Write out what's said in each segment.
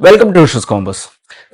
Welcome to issues Compass.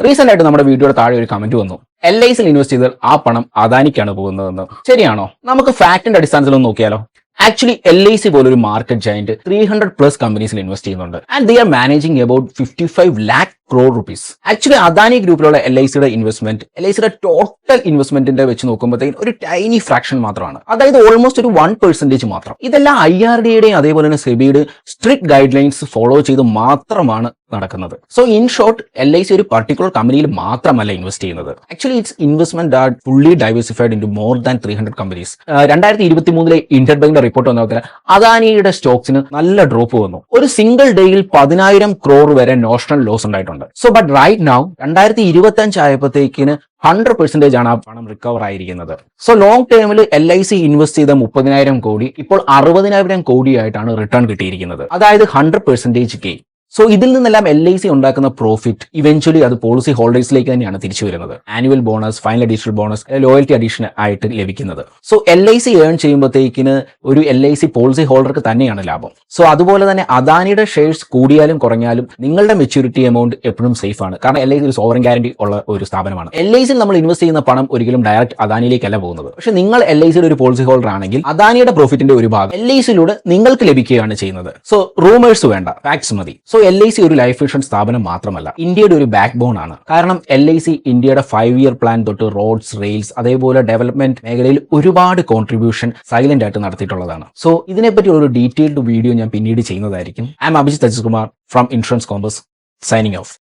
Recent ആയിട്ട് നമ്മുടെ വീഡിയോയുടെ താഴെ ഒരു കമന്റ് വന്നു, LICയിൽ ഇൻവെസ്റ്റ് ചെയ്താൽ ആ പണം അദാനിക്കാണ് പോകുന്നതെന്ന്. ശരിയാണോ? നമുക്ക് ഫാക്ടിന്റെ അടിസ്ഥാനത്തിൽ ഒന്ന് നോക്കിയാലോ. ആക്ച്വലി LIC പോലൊരു മാർക്കറ്റ് ജയന്റ് 300+ കമ്പനീസിൽ ഇൻവെസ്റ്റ് ചെയ്യുന്നുണ്ട്. And they are managing about 55 lakh crore rupees. Actually Adani ഗ്രൂപ്പിലുള്ള LICയുടെ ഇൻവെസ്റ്റ്മെന്റ് LICയുടെ ടോട്ടൽ ഇൻവെസ്റ്റ്മെന്റിന്റെ വെച്ച് നോക്കുമ്പോഴത്തേക്കും ഒരു ടൈനി ഫ്രാക്ഷൻ മാത്രമാണ്. അതായത് ഓൾമോസ്റ്റ് ഒരു 1% മാത്രം. ഇതെല്ലാം IRDയുടെയും അതേപോലെ തന്നെ സെബിയുടെ സ്ട്രിക്ട് ഗൈഡ് ലൈൻസ് ഫോളോ ചെയ്ത് മാത്രമാണ് നടക്കുന്നത്. സോ ഇൻ ഷോർട്ട്, LIC ഒരു പർട്ടിക്കുലർ കമ്പനിയിൽ മാത്രമല്ല ഇൻവെസ്റ്റ് ചെയ്യുന്നത്. Actually its investment are fully diversified into more than 300 companies. 2023 ഇന്റർ ബാങ്കിന്റെ റിപ്പോർട്ട് വന്നതിൽ അദാനിയുടെ സ്റ്റോക്സിന് നല്ല ഡ്രോപ്പ് വന്നു. ഒരു സിംഗിൾ ഡേയിൽ 10,000 crore വരെ നോഷണൽ ലോസ് ഉണ്ടായിട്ടുണ്ട്. സോ ബട്ട് റൈറ്റ് നൗ 2025 ആയപ്പോഴത്തേക്കിന് 100% ആണ് ആ പണം റിക്കവർ ആയിരിക്കുന്നത്. സോ ലോങ് ടേമിൽ LIC ഇൻവെസ്റ്റ് ചെയ്ത 30,000 കോടി ഇപ്പോൾ 60,000 കോടിയായിട്ടാണ് റിട്ടേൺ കിട്ടിയിരിക്കുന്നത്. അതായത് 100% ഗെയിൻ. സോ ഇതിൽ നിന്നെല്ലാം LIC ഉണ്ടാക്കുന്ന പ്രോഫിറ്റ് ഇവൻച്വലി അത് പോളിസി ഹോൾഡേഴ്സിലേക്ക് തന്നെയാണ് തിരിച്ചു വരുന്നത്. Annual bonus, final additional bonus, loyalty addition ആയിട്ട് ലഭിക്കുന്നത്. സോ LIC ഏൺ ചെയ്യുമ്പോഴത്തേക്കിന് ഒരു LIC പോളിസി ഹോൾഡർക്ക് തന്നെയാണ് ലാഭം. സോ അതുപോലെ തന്നെ അദാനിയുടെ ഷെയർസ് കൂടിയാലും കുറഞ്ഞാലും നിങ്ങളുടെ മെച്യൂരിറ്റി എമൗണ്ട് എപ്പോഴും സേഫ് ആണ്. കാരണം LIC ഒരു സോവറിൻ ഗ്യാരണ്ടി ഉള്ള ഒരു സ്ഥാപനമാണ്. LICയിൽ നമ്മൾ ഇൻവെസ്റ്റ് ചെയ്യുന്ന പണം ഒരിക്കലും ഡയറക്റ്റ് അദാനിയിലേക്കല്ല പോകുന്നത്. പക്ഷെ നിങ്ങൾ LICയുടെ ഒരു പോളിസി ഹോൾഡർ ആണെങ്കിൽ അദാനിയുടെ പ്രോഫിറ്റിന്റെ ഒരു ഭാഗം LICയിലൂടെ നിങ്ങൾക്ക് ലഭിക്കുകയാണ് ചെയ്യുന്നത്. സോ റൂമേഴ്സ് വേണ്ട, ഫാക്ട്സ് മതി. സോ LIC ഒരു ലൈഫ് ഇൻഷുറൻസ് സ്ഥാപനം മാത്രമല്ല, ഇന്ത്യയുടെ ഒരു ബാക്ക് ബോൺ ആണ്. കാരണം LIC ഇന്ത്യയുടെ 5-year പ്ലാൻ തൊട്ട് റോഡ്സ്, റെയിൽസ്, അതേപോലെ ഡെവലപ്മെന്റ് മേഖലയിൽ ഒരുപാട് കോൺട്രിബ്യൂഷൻ സൈലന്റ് ആയിട്ട് നടത്തിയിട്ടുള്ളതാണ്. സോ ഇതിനെപ്പറ്റി ഒരു ഡീറ്റെയിൽഡ് വീഡിയോ ഞാൻ പിന്നീട് ചെയ്യുന്നതായിരിക്കും. I'm Abhijith Ajith Kumar from Insurance Compass, signing of.